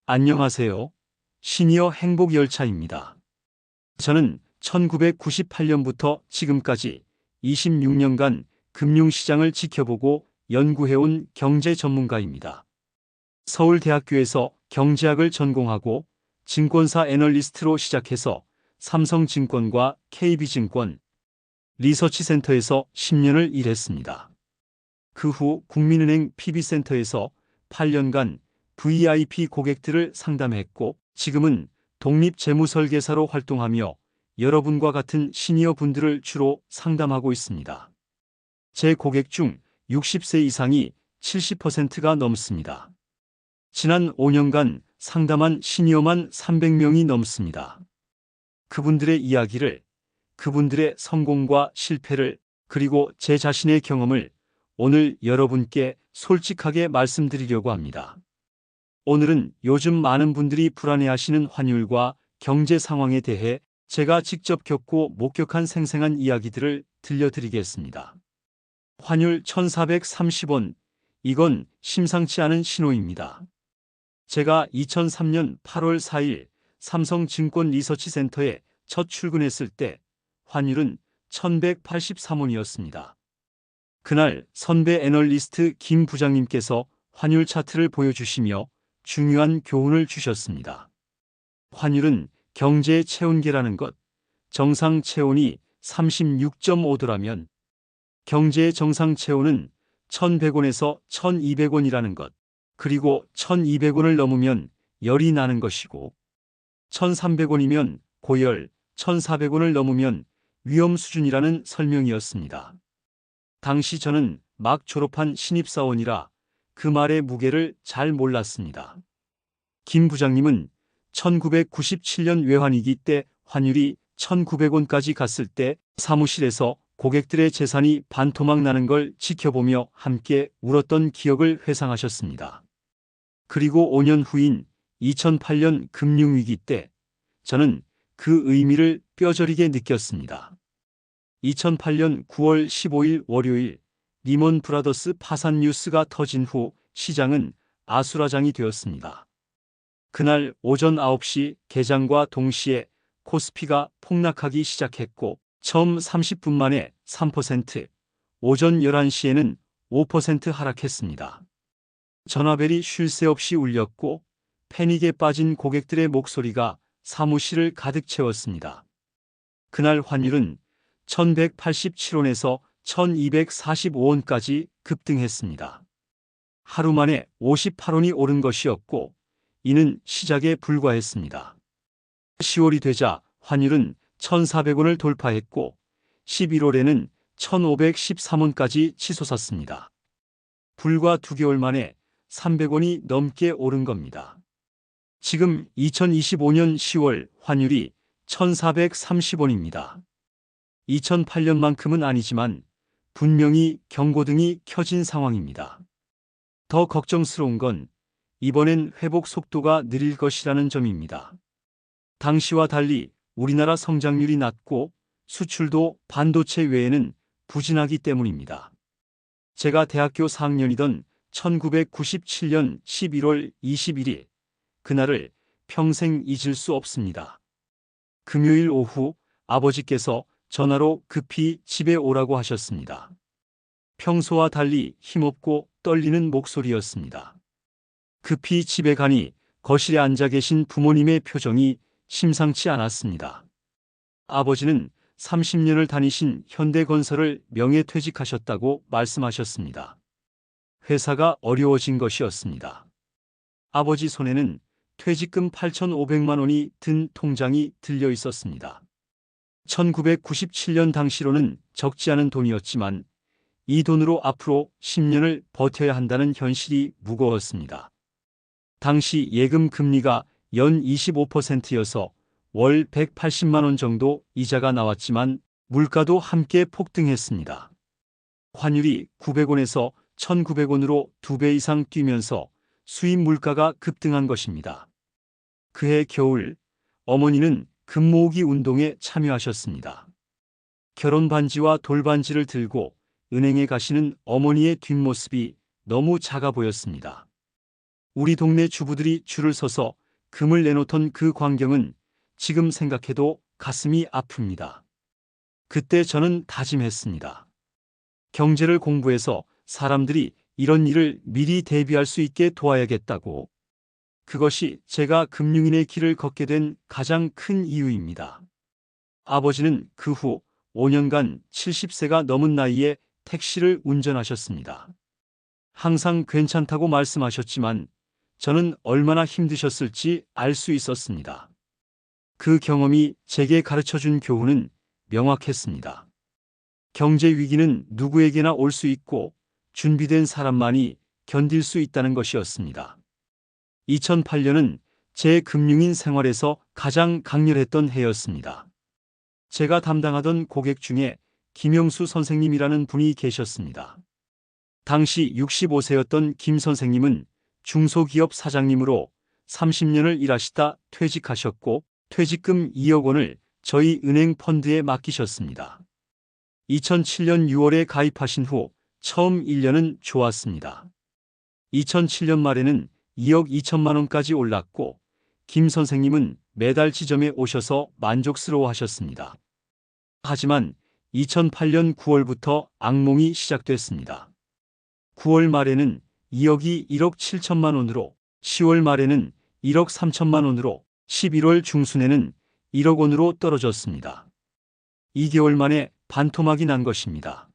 안녕하세요. 시니어 행복열차입니다. 저는 1998년부터 지금까지 26년간 금융시장을 지켜보고 연구해온 경제 전문가입니다. 서울대학교에서 경제학을 전공하고 증권사 애널리스트로 시작해서 삼성증권과 KB증권 리서치센터에서 10년을 일했습니다. 그 후 국민은행 PB센터에서 8년간 VIP 고객들을 상담했고 지금은 독립재무설계사로 활동하며 여러분과 같은 시니어 분들을 주로 상담하고 있습니다. 제 고객 중 60세 이상이 70%가 넘습니다. 지난 5년간 상담한 시니어만 300명이 넘습니다. 그분들의 이야기를, 그분들의 성공과 실패를, 그리고 제 자신의 경험을 오늘 여러분께 솔직하게 말씀드리려고 합니다. 오늘은 요즘 많은 분들이 불안해하시는 환율과 경제 상황에 대해 제가 직접 겪고 목격한 생생한 이야기들을 들려드리겠습니다. 환율 1430원, 이건 심상치 않은 신호입니다. 제가 2003년 8월 4일 삼성증권 리서치센터에 첫 출근했을 때 환율은 1183원이었습니다. 그날 선배 애널리스트 김 부장님께서 환율 차트를 보여주시며 중요한 교훈을 주셨습니다. 환율은 경제의 체온계라는 것, 정상 체온이 36.5도라면 경제의 정상 체온은 1100원에서 1200원이라는 것, 그리고 1200원을 넘으면 열이 나는 것이고 1300원이면 고열, 1400원을 넘으면 위험 수준이라는 설명이었습니다. 당시 저는 막 졸업한 신입사원이라 그 말의 무게를 잘 몰랐습니다. 김 부장님은 1997년 외환위기 때 환율이 1900원까지 갔을 때 사무실에서 고객들의 재산이 반토막 나는 걸 지켜보며 함께 울었던 기억을 회상하셨습니다. 그리고 5년 후인 2008년 금융위기 때 저는 그 의미를 뼈저리게 느꼈습니다. 2008년 9월 15일 월요일 리먼 브라더스 파산 뉴스가 터진 후 시장은 아수라장이 되었습니다. 그날 오전 9시 개장과 동시에 코스피가 폭락하기 시작했고 처음 30분 만에 3%, 오전 11시에는 5% 하락했습니다. 전화벨이 쉴 새 없이 울렸고 패닉에 빠진 고객들의 목소리가 사무실을 가득 채웠습니다. 그날 환율은 1187원에서 1245원까지 급등했습니다. 하루 만에 58원이 오른 것이었고 이는 시작에 불과했습니다. 10월이 되자 환율은 1400원을 돌파했고 11월에는 1513원까지 치솟았습니다. 불과 2개월 만에 300원이 넘게 오른 겁니다. 지금 2025년 10월 환율이 1430원입니다. 2008년만큼은 아니지만 분명히 경고등이 켜진 상황입니다. 더 걱정스러운 건 이번엔 회복 속도가 느릴 것이라는 점입니다. 당시와 달리 우리나라 성장률이 낮고 수출도 반도체 외에는 부진하기 때문입니다. 제가 대학교 4학년이던 1997년 11월 21일, 그날을 평생 잊을 수 없습니다. 금요일 오후 아버지께서 전화로 급히 집에 오라고 하셨습니다. 평소와 달리 힘없고 떨리는 목소리였습니다. 급히 집에 가니 거실에 앉아 계신 부모님의 표정이 심상치 않았습니다. 아버지는 30년을 다니신 현대건설을 명예퇴직하셨다고 말씀하셨습니다. 회사가 어려워진 것이었습니다. 아버지 손에는 퇴직금 8,500만 원이 든 통장이 들려 있었습니다. 1997년 당시로는 적지 않은 돈이었지만 이 돈으로 앞으로 10년을 버텨야 한다는 현실이 무거웠습니다. 당시 예금 금리가 연 25%여서 월 180만 원 정도 이자가 나왔지만 물가도 함께 폭등했습니다. 환율이 900원에서 1,900원으로 2배 이상 뛰면서 수입 물가가 급등한 것입니다. 그해 겨울 어머니는 금 모으기 운동에 참여하셨습니다. 결혼 반지와 돌반지를 들고 은행에 가시는 어머니의 뒷모습이 너무 작아 보였습니다. 우리 동네 주부들이 줄을 서서 금을 내놓던 그 광경은 지금 생각해도 가슴이 아픕니다. 그때 저는 다짐했습니다. 경제를 공부해서 사람들이 이런 일을 미리 대비할 수 있게 도와야겠다고. 그것이 제가 금융인의 길을 걷게 된 가장 큰 이유입니다. 아버지는 그 후 5년간 70세가 넘은 나이에 택시를 운전하셨습니다. 항상 괜찮다고 말씀하셨지만 저는 얼마나 힘드셨을지 알 수 있었습니다. 그 경험이 제게 가르쳐준 교훈은 명확했습니다. 경제 위기는 누구에게나 올 수 있고 준비된 사람만이 견딜 수 있다는 것이었습니다. 2008년은 제 금융인 생활에서 가장 강렬했던 해였습니다. 제가 담당하던 고객 중에 김영수 선생님이라는 분이 계셨습니다. 당시 65세였던 김 선생님은 중소기업 사장님으로 30년을 일하시다 퇴직하셨고 퇴직금 2억 원을 저희 은행 펀드에 맡기셨습니다. 2007년 6월에 가입하신 후 처음 1년은 좋았습니다. 2007년 말에는 2억 2천만 원까지 올랐고 김 선생님은 매달 지점에 오셔서 만족스러워하셨습니다. 하지만 2008년 9월부터 악몽이 시작됐습니다. 9월 말에는 2억이 1억 7천만 원으로, 10월 말에는 1억 3천만 원으로, 11월 중순에는 1억 원으로 떨어졌습니다. 2개월 만에 반토막이 난 것입니다.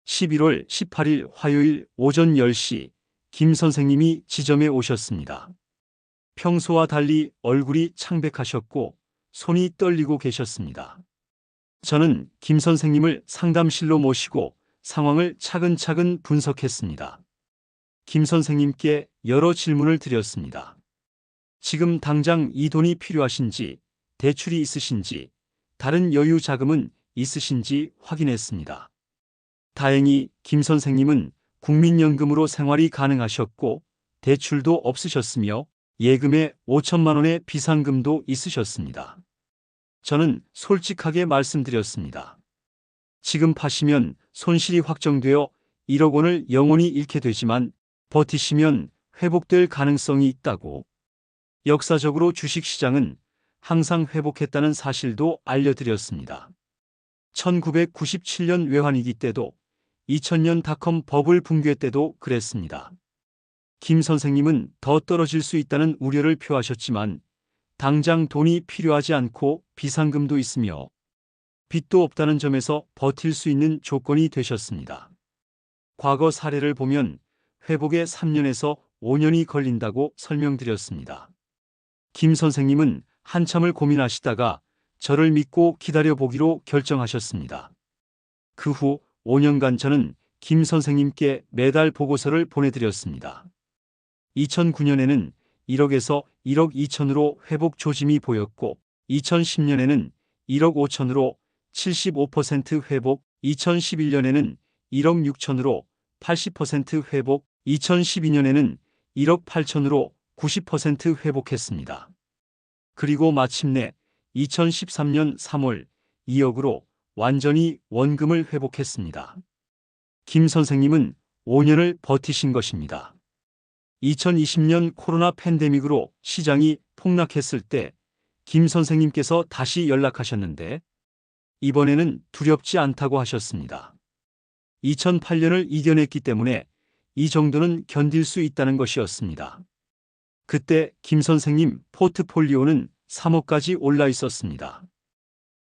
11월 18일 화요일 오전 10시 김 선생님이 지점에 오셨습니다. 평소와 달리 얼굴이 창백하셨고 손이 떨리고 계셨습니다. 저는 김 선생님을 상담실로 모시고 상황을 차근차근 분석했습니다. 김 선생님께 여러 질문을 드렸습니다. 지금 당장 이 돈이 필요하신지, 대출이 있으신지, 다른 여유 자금은 있으신지 확인했습니다. 다행히 김 선생님은 국민연금으로 생활이 가능하셨고 대출도 없으셨으며 예금에 5천만 원의 비상금도 있으셨습니다. 저는 솔직하게 말씀드렸습니다. 지금 파시면 손실이 확정되어 1억 원을 영원히 잃게 되지만 버티시면 회복될 가능성이 있다고. 역사적으로 주식시장은 항상 회복했다는 사실도 알려드렸습니다. 1997년 외환위기 때도 2000년 닷컴 버블 붕괴 때도 그랬습니다. 김 선생님은 더 떨어질 수 있다는 우려를 표하셨지만 당장 돈이 필요하지 않고 비상금도 있으며 빚도 없다는 점에서 버틸 수 있는 조건이 되셨습니다. 과거 사례를 보면 회복에 3년에서 5년이 걸린다고 설명드렸습니다. 김 선생님은 한참을 고민하시다가 저를 믿고 기다려보기로 결정하셨습니다. 그 후 5년간 저는 김 선생님께 매달 보고서를 보내드렸습니다. 2009년에는 1억에서 1억 2천으로 회복 조짐이 보였고 2010년에는 1억 5천으로 75% 회복, 2011년에는 1억 6천으로 80% 회복, 2012년에는 1억 8천으로 90% 회복했습니다. 그리고 마침내 2013년 3월 2억으로 완전히 원금을 회복했습니다. 김 선생님은 5년을 버티신 것입니다. 2020년 코로나 팬데믹으로 시장이 폭락했을 때 김 선생님께서 다시 연락하셨는데 이번에는 두렵지 않다고 하셨습니다. 2008년을 이겨냈기 때문에 이 정도는 견딜 수 있다는 것이었습니다. 그때 김 선생님 포트폴리오는 3억까지 올라 있었습니다.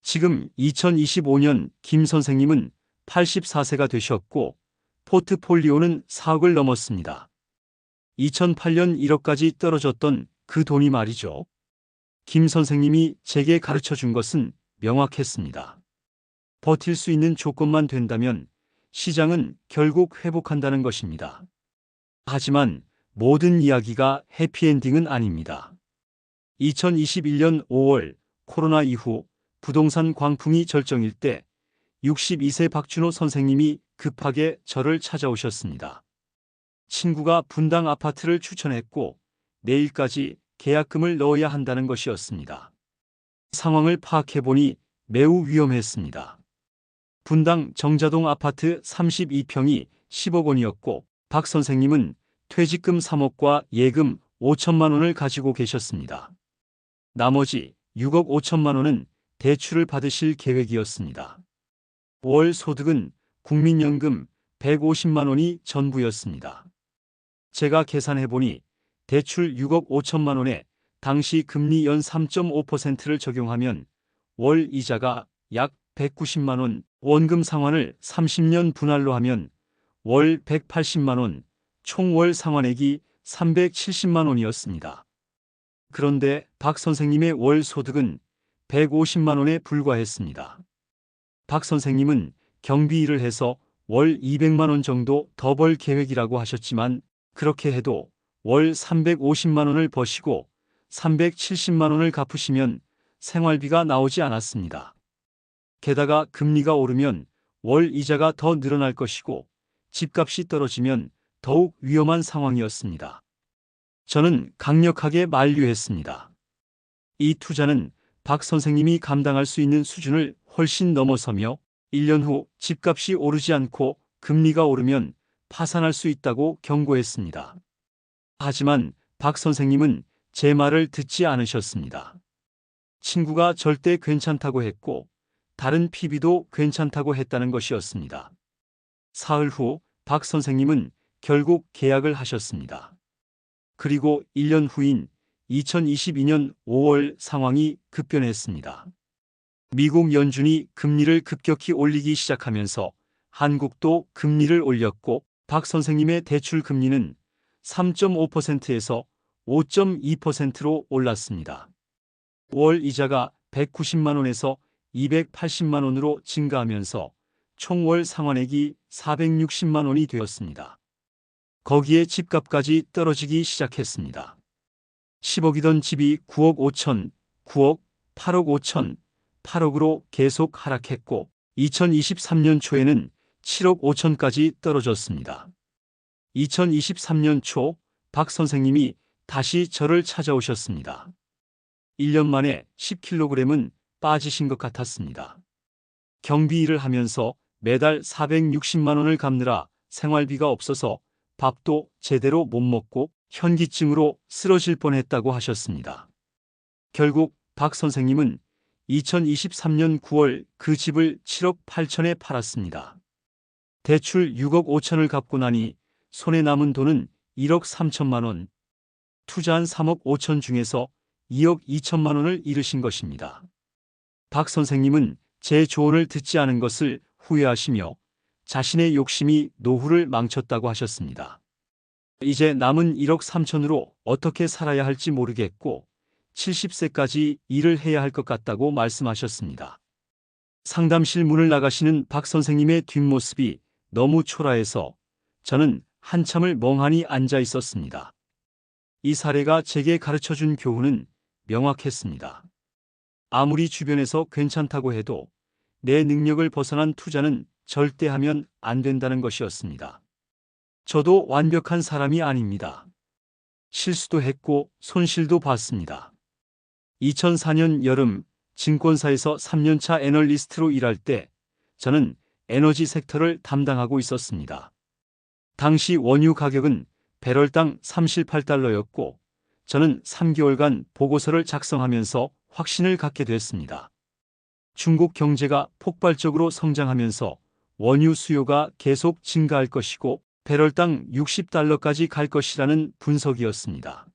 지금 2025년 김 선생님은 84세가 되셨고 포트폴리오는 4억을 넘었습니다. 2008년 1억까지 떨어졌던 그 돈이 말이죠. 김 선생님이 제게 가르쳐 준 것은 명확했습니다. 버틸 수 있는 조건만 된다면 시장은 결국 회복한다는 것입니다. 하지만 모든 이야기가 해피엔딩은 아닙니다. 2021년 5월 코로나 이후 부동산 광풍이 절정일 때 62세 박준호 선생님이 급하게 저를 찾아오셨습니다. 친구가 분당 아파트를 추천했고 내일까지 계약금을 넣어야 한다는 것이었습니다. 상황을 파악해보니 매우 위험했습니다. 분당 정자동 아파트 32평이 10억 원이었고 박 선생님은 퇴직금 3억과 예금 5천만 원을 가지고 계셨습니다. 나머지 6억 5천만 원은 대출을 받으실 계획이었습니다. 월 소득은 국민연금 150만 원이 전부였습니다. 제가 계산해보니 대출 6억 5천만 원에 당시 금리 연 3.5%를 적용하면 월 이자가 약 190만 원, 원금 상환을 30년 분할로 하면 월 180만 원, 총 월 상환액이 370만 원이었습니다. 그런데 박 선생님의 월 소득은 150만 원에 불과했습니다. 박 선생님은 경비 일을 해서 월 200만 원 정도 더 벌 계획이라고 하셨지만 그렇게 해도 월 350만 원을 버시고 370만 원을 갚으시면 생활비가 나오지 않았습니다. 게다가 금리가 오르면 월 이자가 더 늘어날 것이고 집값이 떨어지면 더욱 위험한 상황이었습니다. 저는 강력하게 만류했습니다. 이 투자는 박 선생님이 감당할 수 있는 수준을 훨씬 넘어서며 1년 후 집값이 오르지 않고 금리가 오르면 파산할 수 있다고 경고했습니다. 하지만 박 선생님은 제 말을 듣지 않으셨습니다. 친구가 절대 괜찮다고 했고 다른 PB도 괜찮다고 했다는 것이었습니다. 사흘 후 박 선생님은 결국 계약을 하셨습니다. 그리고 1년 후인 2022년 5월 상황이 급변했습니다. 미국 연준이 금리를 급격히 올리기 시작하면서 한국도 금리를 올렸고 박 선생님의 대출 금리는 3.5%에서 5.2%로 올랐습니다. 월 이자가 190만 원에서 280만 원으로 증가하면서 총 월 상환액이 460만 원이 되었습니다. 거기에 집값까지 떨어지기 시작했습니다. 10억이던 집이 9억 5천, 9억, 8억 5천, 8억으로 계속 하락했고 2023년 초에는 7억 5천까지 떨어졌습니다. 2023년 초 박 선생님이 다시 저를 찾아오셨습니다. 1년 만에 10kg은 빠지신 것 같았습니다. 경비 일을 하면서 매달 460만 원을 갚느라 생활비가 없어서 밥도 제대로 못 먹고 현기증으로 쓰러질 뻔했다고 하셨습니다. 결국 박 선생님은 2023년 9월 그 집을 7억 8천에 팔았습니다. 대출 6억 5천을 갚고 나니 손에 남은 돈은 1억 3천만 원, 투자한 3억 5천 중에서 2억 2천만 원을 잃으신 것입니다. 박 선생님은 제 조언을 듣지 않은 것을 후회하시며 자신의 욕심이 노후를 망쳤다고 하셨습니다. 이제 남은 1억 3천으로 어떻게 살아야 할지 모르겠고 70세까지 일을 해야 할 것 같다고 말씀하셨습니다. 상담실 문을 나가시는 박 선생님의 뒷모습이 너무 초라해서 저는 한참을 멍하니 앉아 있었습니다. 이 사례가 제게 가르쳐준 교훈은 명확했습니다. 아무리 주변에서 괜찮다고 해도 내 능력을 벗어난 투자는 절대 하면 안 된다는 것이었습니다. 저도 완벽한 사람이 아닙니다. 실수도 했고 손실도 봤습니다. 2004년 여름 증권사에서 3년차 애널리스트로 일할 때 저는 에너지 섹터를 담당하고 있었습니다. 당시 원유 가격은 배럴당 38달러였고 저는 3개월간 보고서를 작성하면서 확신을 갖게 됐습니다. 중국 경제가 폭발적으로 성장하면서 원유 수요가 계속 증가할 것이고 배럴당 60달러까지 갈 것이라는 분석이었습니다.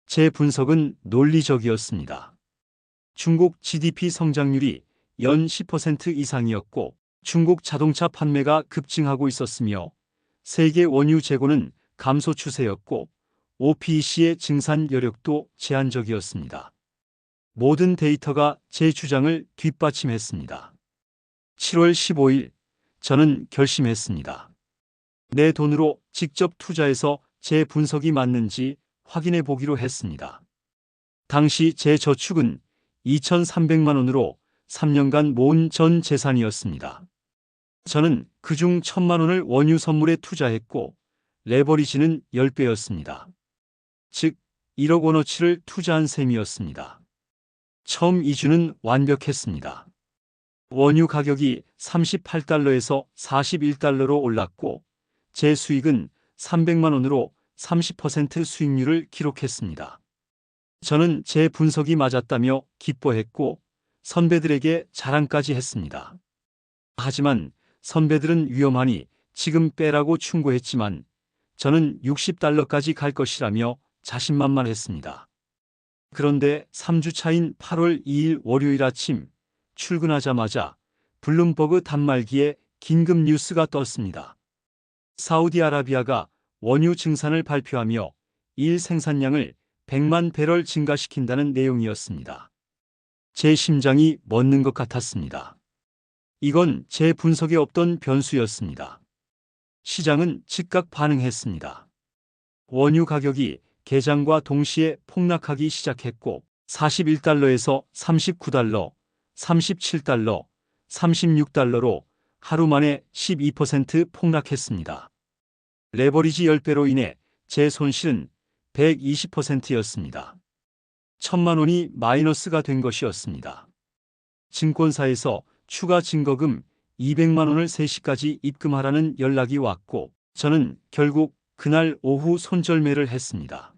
제 분석은 논리적이었습니다. 중국 GDP 성장률이 연 10% 이상이었고 중국 자동차 판매가 급증하고 있었으며 세계 원유 재고는 감소 추세였고 OPEC의 증산 여력도 제한적이었습니다. 모든 데이터가 제 주장을 뒷받침했습니다. 7월 15일 저는 결심했습니다. 내 돈으로 직접 투자해서 제 분석이 맞는지 확인해 보기로 했습니다. 당시 제 저축은 2,300만 원으로 3년간 모은 전 재산이었습니다. 저는 그중 1,000만 원을 원유 선물에 투자했고 레버리지는 10배였습니다. 즉 1억 원어치를 투자한 셈이었습니다. 처음 이주는 완벽했습니다. 원유 가격이 38달러에서 41달러로 올랐고 제 수익은 300만 원으로 30% 수익률을 기록했습니다. 저는 제 분석이 맞았다며 기뻐했고 선배들에게 자랑까지 했습니다. 하지만 선배들은 위험하니 지금 빼라고 충고했지만 저는 $60까지 갈 것이라며 자신만만했습니다. 그런데 3주 차인 8월 2일 월요일 아침 출근하자마자 블룸버그 단말기에 긴급 뉴스가 떴습니다. 사우디아라비아가 원유 증산을 발표하며 일 생산량을 100만 배럴 증가시킨다는 내용이었습니다. 제 심장이 멎는 것 같았습니다. 이건 제 분석에 없던 변수였습니다. 시장은 즉각 반응했습니다. 원유 가격이 개장과 동시에 폭락하기 시작했고 $41에서 $39, $37, $36로 하루 만에 12% 폭락했습니다. 레버리지 10배로 인해 제 손실은 120%였습니다. 1,000만 원이 마이너스가 된 것이었습니다. 증권사에서 추가 증거금 200만 원을 3시까지 입금하라는 연락이 왔고 저는 결국 그날 오후 손절매를 했습니다.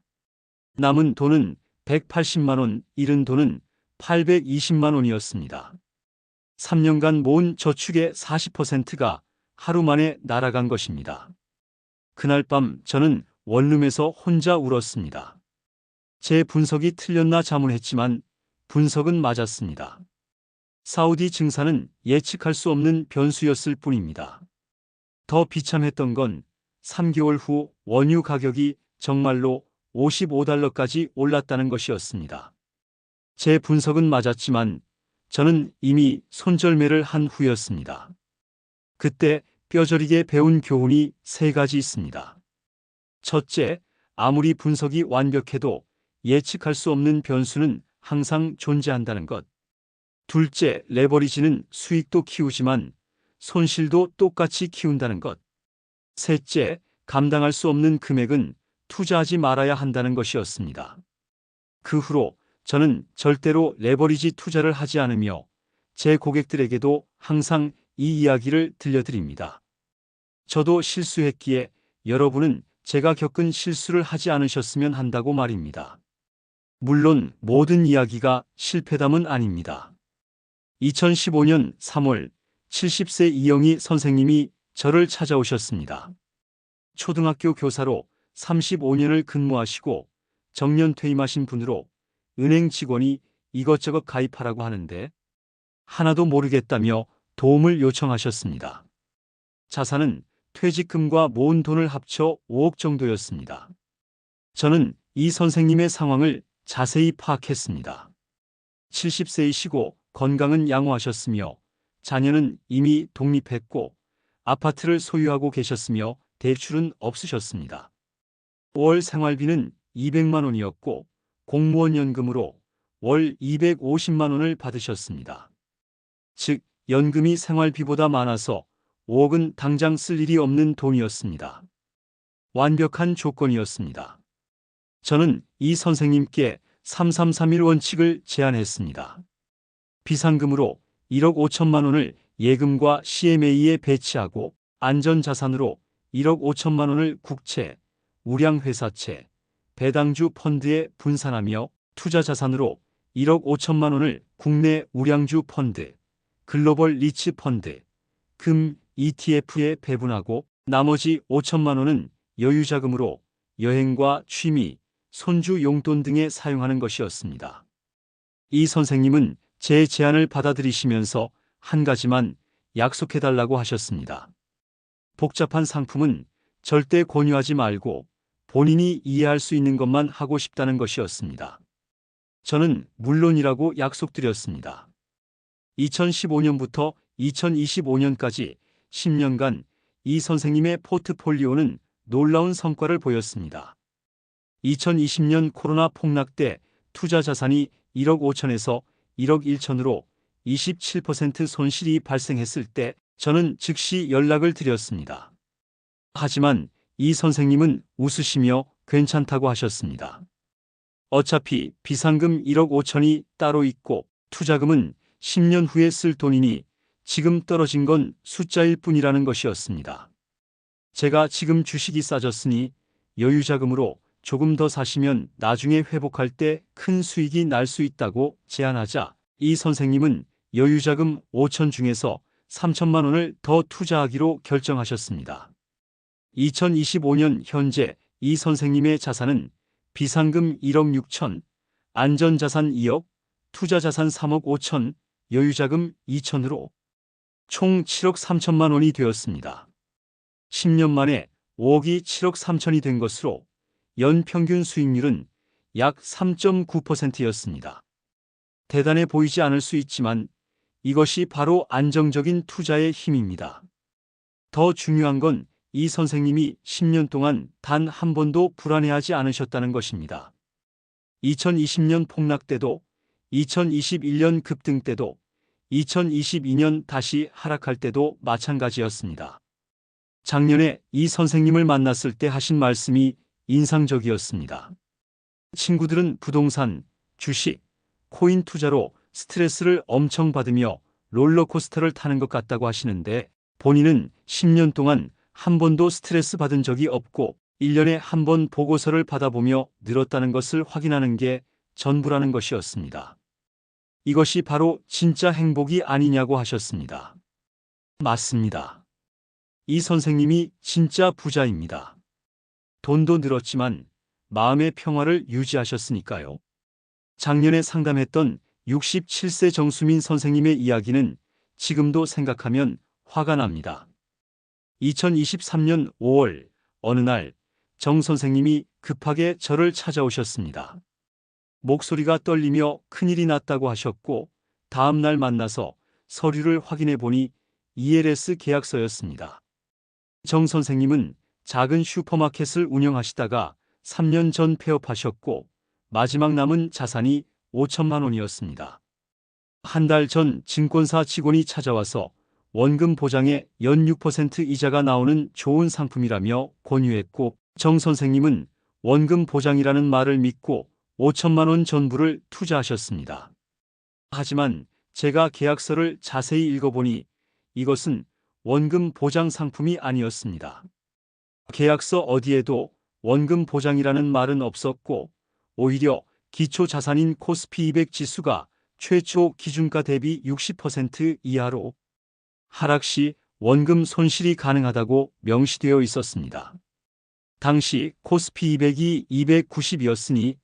남은 돈은 180만 원, 잃은 돈은 820만 원이었습니다. 3년간 모은 저축의 40%가 하루 만에 날아간 것입니다. 그날 밤 저는 원룸에서 혼자 울었습니다. 제 분석이 틀렸나 자문했지만 분석은 맞았습니다. 사우디 증산은 예측할 수 없는 변수였을 뿐입니다. 더 비참했던 건 3개월 후 원유 가격이 정말로 $55까지 올랐다는 것이었습니다. 제 분석은 맞았지만 저는 이미 손절매를 한 후였습니다. 그때 뼈저리게 배운 교훈이 3가지 있습니다. 첫째, 아무리 분석이 완벽해도 예측할 수 없는 변수는 항상 존재한다는 것. 둘째, 레버리지는 수익도 키우지만 손실도 똑같이 키운다는 것. 셋째, 감당할 수 없는 금액은 투자하지 말아야 한다는 것이었습니다. 그 후로 저는 절대로 레버리지 투자를 하지 않으며 제 고객들에게도 항상 이 이야기를 들려드립니다. 저도 실수했기에 여러분은 제가 겪은 실수를 하지 않으셨으면 한다고 말입니다. 물론 모든 이야기가 실패담은 아닙니다. 2015년 3월 70세 이영희 선생님이 저를 찾아오셨습니다. 초등학교 교사로 35년을 근무하시고 정년 퇴임하신 분으로 은행 직원이 이것저것 가입하라고 하는데 하나도 모르겠다며 도움을 요청하셨습니다. 자산은 퇴직금과 모은 돈을 합쳐 5억 정도였습니다. 저는 이 선생님의 상황을 자세히 파악했습니다. 70세이시고 건강은 양호하셨으며 자녀는 이미 독립했고 아파트를 소유하고 계셨으며 대출은 없으셨습니다. 월 생활비는 200만 원이었고 공무원 연금으로 월 250만 원을 받으셨습니다. 즉 연금이 생활비보다 많아서 5억은 당장 쓸 일이 없는 돈이었습니다. 완벽한 조건이었습니다. 저는 이 선생님께 3331 원칙을 제안했습니다. 비상금으로 1억 5천만 원을 예금과 CMA에 배치하고 안전자산으로 1억 5천만 원을 국채, 우량회사채, 배당주 펀드에 분산하며 투자자산으로 1억 5천만 원을 국내 우량주 펀드, 글로벌 리츠 펀드, 금 ETF에 배분하고 나머지 5천만 원은 여유자금으로 여행과 취미, 손주 용돈 등에 사용하는 것이었습니다. 이 선생님은 제 제안을 받아들이시면서 한 가지만 약속해달라고 하셨습니다. 복잡한 상품은 절대 권유하지 말고 본인이 이해할 수 있는 것만 하고 싶다는 것이었습니다. 저는 물론이라고 약속드렸습니다. 2015년부터 2025년까지 10년간 이 선생님의 포트폴리오는 놀라운 성과를 보였습니다. 2020년 코로나 폭락 때 투자 자산이 1억 5천에서 1억 1천으로 27% 손실이 발생했을 때 저는 즉시 연락을 드렸습니다. 하지만 이 선생님은 웃으시며 괜찮다고 하셨습니다. 어차피 비상금 1억 5천이 따로 있고 투자금은 10년 후에 쓸 돈이니 지금 떨어진 건 숫자일 뿐이라는 것이었습니다. 제가 지금 주식이 싸졌으니 여유자금으로 조금 더 사시면 나중에 회복할 때 큰 수익이 날 수 있다고 제안하자 이 선생님은 여유자금 5천 중에서 3천만 원을 더 투자하기로 결정하셨습니다. 2025년 현재 이 선생님의 자산은 비상금 1억 6천, 안전자산 2억, 투자자산 3억 5천, 여유자금 2천으로 총 7억 3천만 원이 되었습니다. 10년 만에 5억이 7억 3천이 된 것으로 연평균 수익률은 약 3.9%였습니다. 대단해 보이지 않을 수 있지만 이것이 바로 안정적인 투자의 힘입니다. 더 중요한 건 이 선생님이 10년 동안 단 한 번도 불안해하지 않으셨다는 것입니다. 2020년 폭락 때도, 2021년 급등 때도, 2022년 다시 하락할 때도 마찬가지였습니다. 작년에 이 선생님을 만났을 때 하신 말씀이 인상적이었습니다. 친구들은 부동산, 주식, 코인 투자로 스트레스를 엄청 받으며 롤러코스터를 타는 것 같다고 하시는데 본인은 10년 동안 한 번도 스트레스 받은 적이 없고 1년에 한 번 보고서를 받아보며 늘었다는 것을 확인하는 게 전부라는 것이었습니다. 이것이 바로 진짜 행복이 아니냐고 하셨습니다. 맞습니다. 이 선생님이 진짜 부자입니다. 돈도 늘었지만 마음의 평화를 유지하셨으니까요. 작년에 상담했던 67세 정수민 선생님의 이야기는 지금도 생각하면 화가 납니다. 2023년 5월 어느 날 정 선생님이 급하게 저를 찾아오셨습니다. 목소리가 떨리며 큰일이 났다고 하셨고 다음 날 만나서 서류를 확인해 보니 ELS 계약서였습니다. 정 선생님은 작은 슈퍼마켓을 운영하시다가 3년 전 폐업하셨고 마지막 남은 자산이 5천만 원이었습니다. 한 달 전 증권사 직원이 찾아와서 원금 보장에 연 6% 이자가 나오는 좋은 상품이라며 권유했고 정 선생님은 원금 보장이라는 말을 믿고 5천만 원 전부를 투자하셨습니다. 하지만 제가 계약서를 자세히 읽어보니 이것은 원금 보장 상품이 아니었습니다. 계약서 어디에도 원금 보장이라는 말은 없었고 오히려 기초 자산인 코스피 200 지수가 최초 기준가 대비 60% 이하로 하락 시 원금 손실이 가능하다고 명시되어 있었습니다. 당시 코스피 200이 290이었으니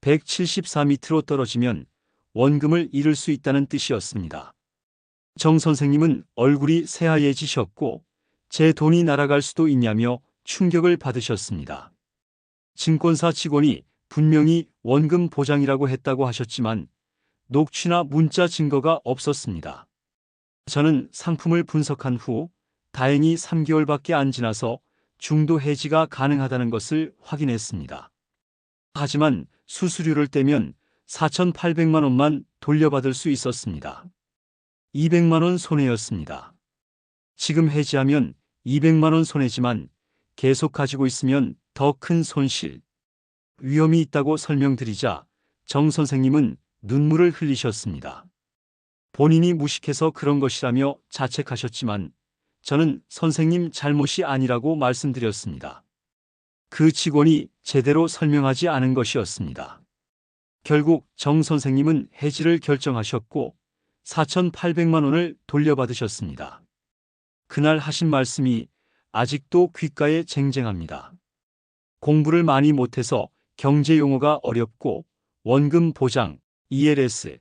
174m로 떨어지면 원금을 잃을 수 있다는 뜻이었습니다. 정 선생님은 얼굴이 새하얘지셨고 제 돈이 날아갈 수도 있냐며 충격을 받으셨습니다. 증권사 직원이 분명히 원금 보장이라고 했다고 하셨지만 녹취나 문자 증거가 없었습니다. 저는 상품을 분석한 후 다행히 3개월밖에 안 지나서 중도 해지가 가능하다는 것을 확인했습니다. 하지만 수수료를 떼면 4,800만 원만 돌려받을 수 있었습니다. 200만 원 손해였습니다. 지금 해지하면 200만 원 손해지만 계속 가지고 있으면 더 큰 손실, 위험이 있다고 설명드리자 정 선생님은 눈물을 흘리셨습니다. 본인이 무식해서 그런 것이라며 자책하셨지만 저는 선생님 잘못이 아니라고 말씀드렸습니다. 그 직원이 제대로 설명하지 않은 것이었습니다. 결국 정 선생님은 해지를 결정하셨고 4,800만 원을 돌려받으셨습니다. 그날 하신 말씀이 아직도 귓가에 쟁쟁합니다. 공부를 많이 못해서 경제 용어가 어렵고 원금 보장, ELS,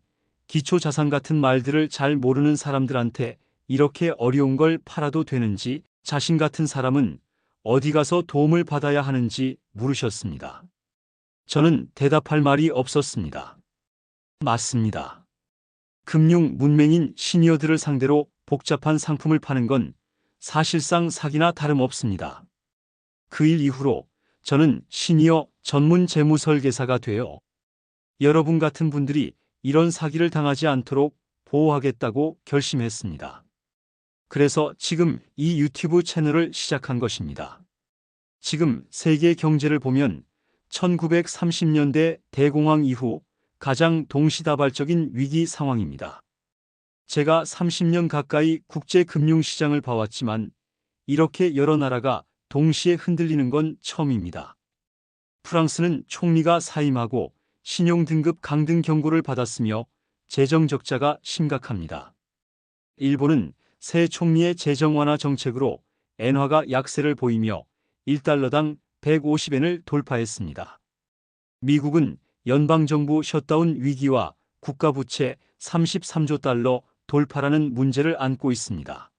기초자산 같은 말들을 잘 모르는 사람들한테 이렇게 어려운 걸 팔아도 되는지 자신 같은 사람은 어디 가서 도움을 받아야 하는지 물으셨습니다. 저는 대답할 말이 없었습니다. 맞습니다. 금융 문맹인 시니어들을 상대로 복잡한 상품을 파는 건 사실상 사기나 다름없습니다. 그 일 이후로 저는 시니어 전문 재무 설계사가 되어 여러분 같은 분들이 이런 사기를 당하지 않도록 보호하겠다고 결심했습니다. 그래서 지금 이 유튜브 채널을 시작한 것입니다. 지금 세계 경제를 보면 1930년대 대공황 이후 가장 동시다발적인 위기 상황입니다. 제가 30년 가까이 국제금융시장을 봐왔지만 이렇게 여러 나라가 동시에 흔들리는 건 처음입니다. 프랑스는 총리가 사임하고 신용등급 강등 경고를 받았으며 재정 적자가 심각합니다. 일본은 새 총리의 재정 완화 정책으로 엔화가 약세를 보이며 1달러당 150엔을 돌파했습니다. 미국은 연방정부 셧다운 위기와 국가부채 33조 달러 돌파라는 문제를 안고 있습니다.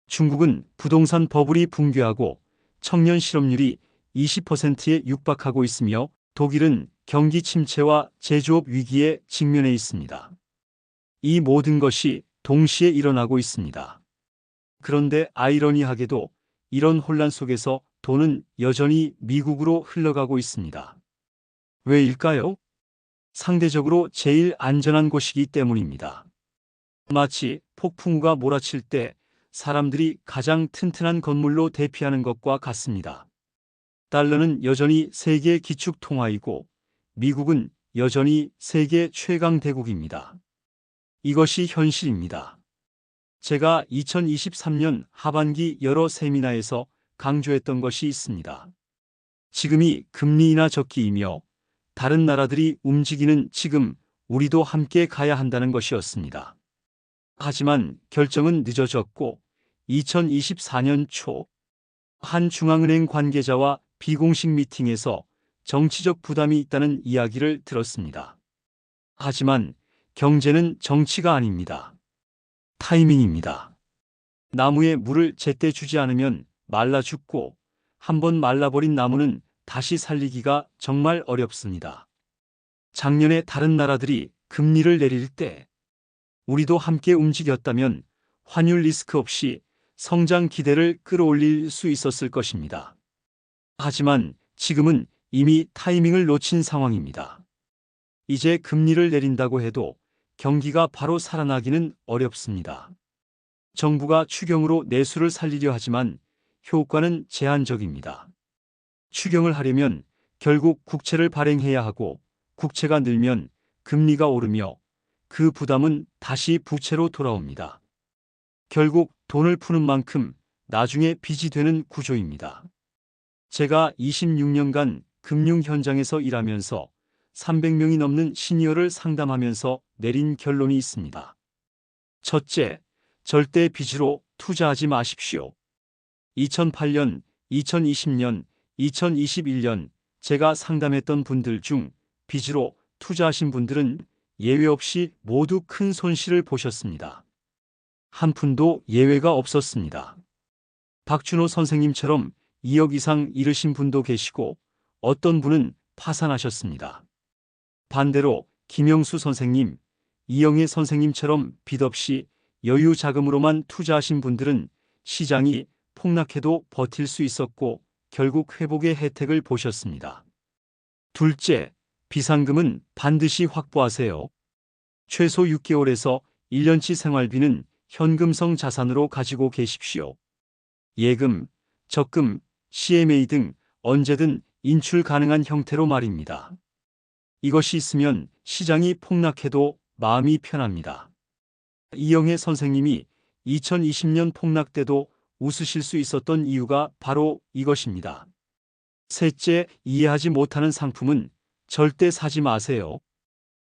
중국은 부동산 버블이 붕괴하고 청년 실업률이 20%에 육박하고 있으며 독일은 경기 침체와 제조업 위기에 직면해 있습니다. 이 모든 것이 동시에 일어나고 있습니다. 그런데 아이러니하게도 이런 혼란 속에서 돈은 여전히 미국으로 흘러가고 있습니다. 왜일까요? 상대적으로 제일 안전한 곳이기 때문입니다. 마치 폭풍우가 몰아칠 때 사람들이 가장 튼튼한 건물로 대피하는 것과 같습니다. 달러는 여전히 세계 기축 통화이고 미국은 여전히 세계 최강 대국입니다. 이것이 현실입니다. 제가 2023년 하반기 여러 세미나에서 강조했던 것이 있습니다. 지금이 금리 인하 적기이며 다른 나라들이 움직이는 지금 우리도 함께 가야 한다는 것이었습니다. 하지만 결정은 늦어졌고 2024년 초 한 중앙은행 관계자와 비공식 미팅에서 정치적 부담이 있다는 이야기를 들었습니다. 하지만 경제는 정치가 아닙니다. 타이밍입니다. 나무에 물을 제때 주지 않으면 말라 죽고 한번 말라버린 나무는 다시 살리기가 정말 어렵습니다. 작년에 다른 나라들이 금리를 내릴 때 우리도 함께 움직였다면 환율 리스크 없이 성장 기대를 끌어올릴 수 있었을 것입니다. 하지만 지금은 이미 타이밍을 놓친 상황입니다. 이제 금리를 내린다고 해도 경기가 바로 살아나기는 어렵습니다. 정부가 추경으로 내수를 살리려 하지만 효과는 제한적입니다. 추경을 하려면 결국 국채를 발행해야 하고 국채가 늘면 금리가 오르며 그 부담은 다시 부채로 돌아옵니다. 결국 돈을 푸는 만큼 나중에 빚이 되는 구조입니다. 제가 26년간 금융 현장에서 일하면서 300명이 넘는 시니어를 상담하면서 내린 결론이 있습니다. 첫째, 절대 빚으로 투자하지 마십시오. 2008년, 2020년, 2021년 제가 상담했던 분들 중 빚으로 투자하신 분들은 예외 없이 모두 큰 손실을 보셨습니다. 한 푼도 예외가 없었습니다. 박준호 선생님처럼 2억 이상 잃으신 분도 계시고 어떤 분은 파산하셨습니다. 반대로 김영수 선생님, 이영애 선생님처럼 빚 없이 여유 자금으로만 투자하신 분들은 시장이 폭락해도 버틸 수 있었고 결국 회복의 혜택을 보셨습니다. 둘째, 비상금은 반드시 확보하세요. 최소 6개월에서 1년치 생활비는 현금성 자산으로 가지고 계십시오. 예금, 적금, CMA 등 언제든 인출 가능한 형태로 말입니다. 이것이 있으면 시장이 폭락해도 마음이 편합니다. 이영애 선생님이 2020년 폭락 때도 웃으실 수 있었던 이유가 바로 이것입니다. 셋째, 이해하지 못하는 상품은 절대 사지 마세요.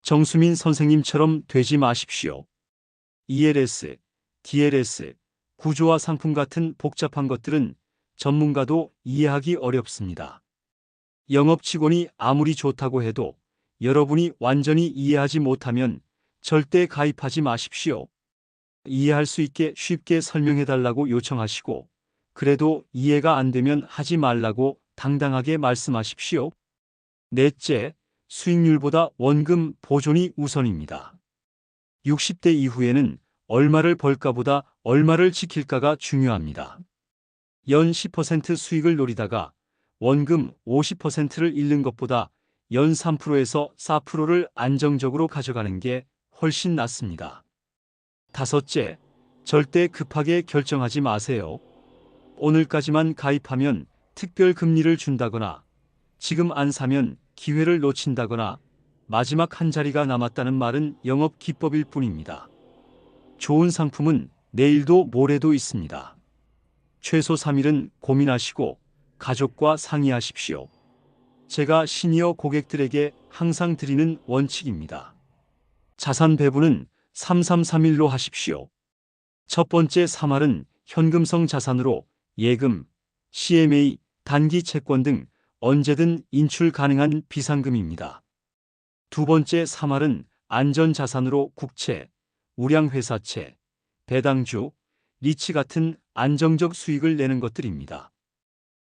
정수민 선생님처럼 되지 마십시오. ELS, DLS, 구조화 상품 같은 복잡한 것들은 전문가도 이해하기 어렵습니다. 영업 직원이 아무리 좋다고 해도 여러분이 완전히 이해하지 못하면 절대 가입하지 마십시오. 이해할 수 있게 쉽게 설명해달라고 요청하시고 그래도 이해가 안 되면 하지 말라고 당당하게 말씀하십시오. 넷째, 수익률보다 원금 보존이 우선입니다. 60대 이후에는 얼마를 벌까보다 얼마를 지킬까가 중요합니다. 연 10% 수익을 노리다가 원금 50%를 잃는 것보다 연 3%에서 4%를 안정적으로 가져가는 게 훨씬 낫습니다. 다섯째, 절대 급하게 결정하지 마세요. 오늘까지만 가입하면 특별 금리를 준다거나 지금 안 사면 기회를 놓친다거나 마지막 한 자리가 남았다는 말은 영업 기법일 뿐입니다. 좋은 상품은 내일도 모레도 있습니다. 최소 3일은 고민하시고 가족과 상의하십시오. 제가 시니어 고객들에게 항상 드리는 원칙입니다. 자산 배분은 3331로 하십시오. 첫 번째 3할은 현금성 자산으로 예금, CMA, 단기 채권 등 언제든 인출 가능한 비상금입니다. 두 번째 3할은 안전자산으로 국채, 우량회사채, 배당주, 리츠 같은 안정적 수익을 내는 것들입니다.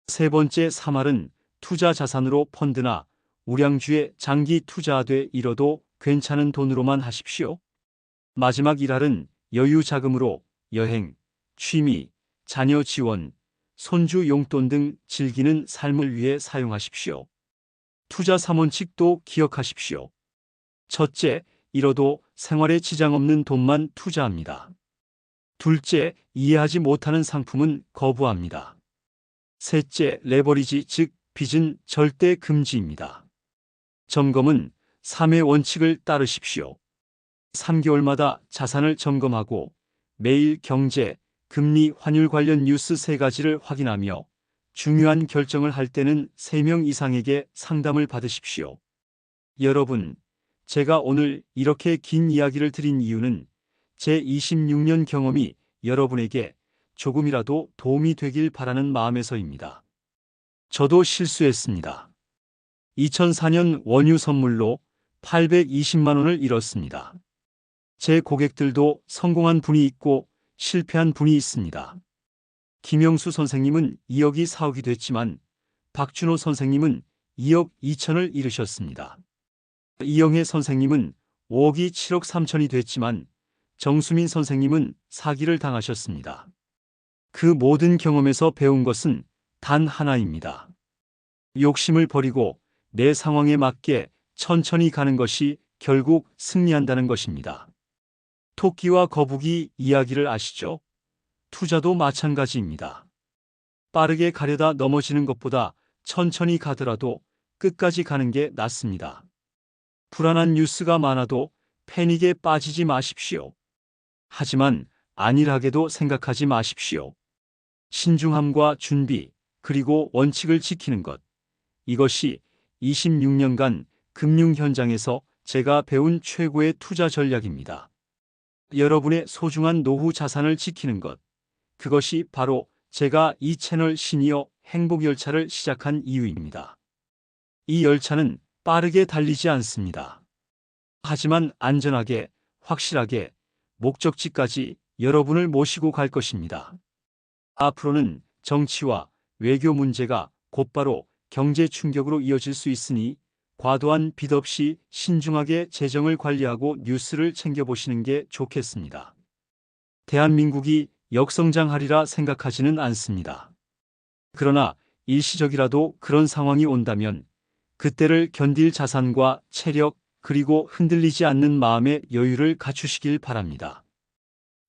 세 번째 3할은 투자 자산으로 펀드나 우량주에 장기 투자하되 잃어도 괜찮은 돈으로만 하십시오. 마지막 1할은 여유 자금으로 여행, 취미, 자녀 지원, 손주 용돈 등 즐기는 삶을 위해 사용하십시오. 투자 3원칙도 기억하십시오. 첫째, 잃어도 생활에 지장 없는 돈만 투자합니다. 둘째, 이해하지 못하는 상품은 거부합니다. 셋째, 레버리지 즉 빚은 절대 금지입니다. 점검은 3의 원칙을 따르십시오. 3개월마다 자산을 점검하고 매일 경제, 금리, 환율 관련 뉴스 3가지를 확인하며 중요한 결정을 할 때는 3명 이상에게 상담을 받으십시오. 여러분, 제가 오늘 이렇게 긴 이야기를 드린 이유는 제 26년 경험이 여러분에게 조금이라도 도움이 되길 바라는 마음에서입니다. 저도 실수했습니다. 2004년 원유 선물로 820만 원을 잃었습니다. 제 고객들도 성공한 분이 있고 실패한 분이 있습니다. 김영수 선생님은 2억이 4억이 됐지만 박준호 선생님은 2억 2천을 잃으셨습니다. 이영애 선생님은 5억이 7억 3천이 됐지만 정수민 선생님은 사기를 당하셨습니다. 그 모든 경험에서 배운 것은 단 하나입니다. 욕심을 버리고 내 상황에 맞게 천천히 가는 것이 결국 승리한다는 것입니다. 토끼와 거북이 이야기를 아시죠? 투자도 마찬가지입니다. 빠르게 가려다 넘어지는 것보다 천천히 가더라도 끝까지 가는 게 낫습니다. 불안한 뉴스가 많아도 패닉에 빠지지 마십시오. 하지만 안일하게도 생각하지 마십시오. 신중함과 준비, 그리고 원칙을 지키는 것. 이것이 26년간 금융 현장에서 제가 배운 최고의 투자 전략입니다. 여러분의 소중한 노후 자산을 지키는 것. 그것이 바로 제가 이 채널 시니어 행복열차를 시작한 이유입니다. 이 열차는 빠르게 달리지 않습니다. 하지만 안전하게, 확실하게 목적지까지 여러분을 모시고 갈 것입니다. 앞으로는 정치와 외교 문제가 곧바로 경제 충격으로 이어질 수 있으니 과도한 빚 없이 신중하게 재정을 관리하고 뉴스를 챙겨보시는 게 좋겠습니다. 대한민국이 역성장하리라 생각하지는 않습니다. 그러나 일시적이라도 그런 상황이 온다면 그때를 견딜 자산과 체력 그리고 흔들리지 않는 마음의 여유를 갖추시길 바랍니다.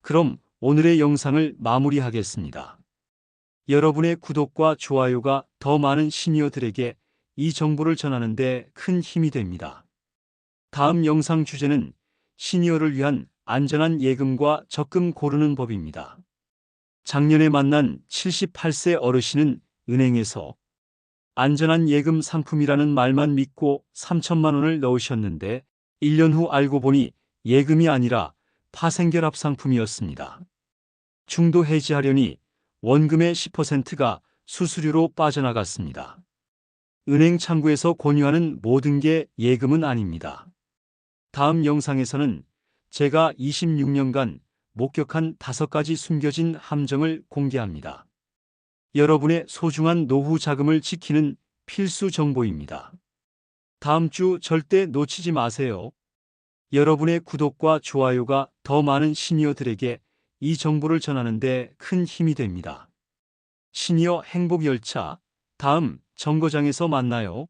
그럼 오늘의 영상을 마무리하겠습니다. 여러분의 구독과 좋아요가 더 많은 시니어들에게 이 정보를 전하는 데 큰 힘이 됩니다. 다음 영상 주제는 시니어를 위한 안전한 예금과 적금 고르는 법입니다. 작년에 만난 78세 어르신은 은행에서 안전한 예금 상품이라는 말만 믿고 3천만 원을 넣으셨는데 1년 후 알고 보니 예금이 아니라 파생결합 상품이었습니다. 중도 해지하려니 원금의 10%가 수수료로 빠져나갔습니다. 은행 창구에서 권유하는 모든 게 예금은 아닙니다. 다음 영상에서는 제가 26년간 목격한 5가지 숨겨진 함정을 공개합니다. 여러분의 소중한 노후 자금을 지키는 필수 정보입니다. 다음 주 절대 놓치지 마세요. 여러분의 구독과 좋아요가 더 많은 시니어들에게 이 정보를 전하는 데 큰 힘이 됩니다. 시니어 행복열차, 다음 정거장에서 만나요.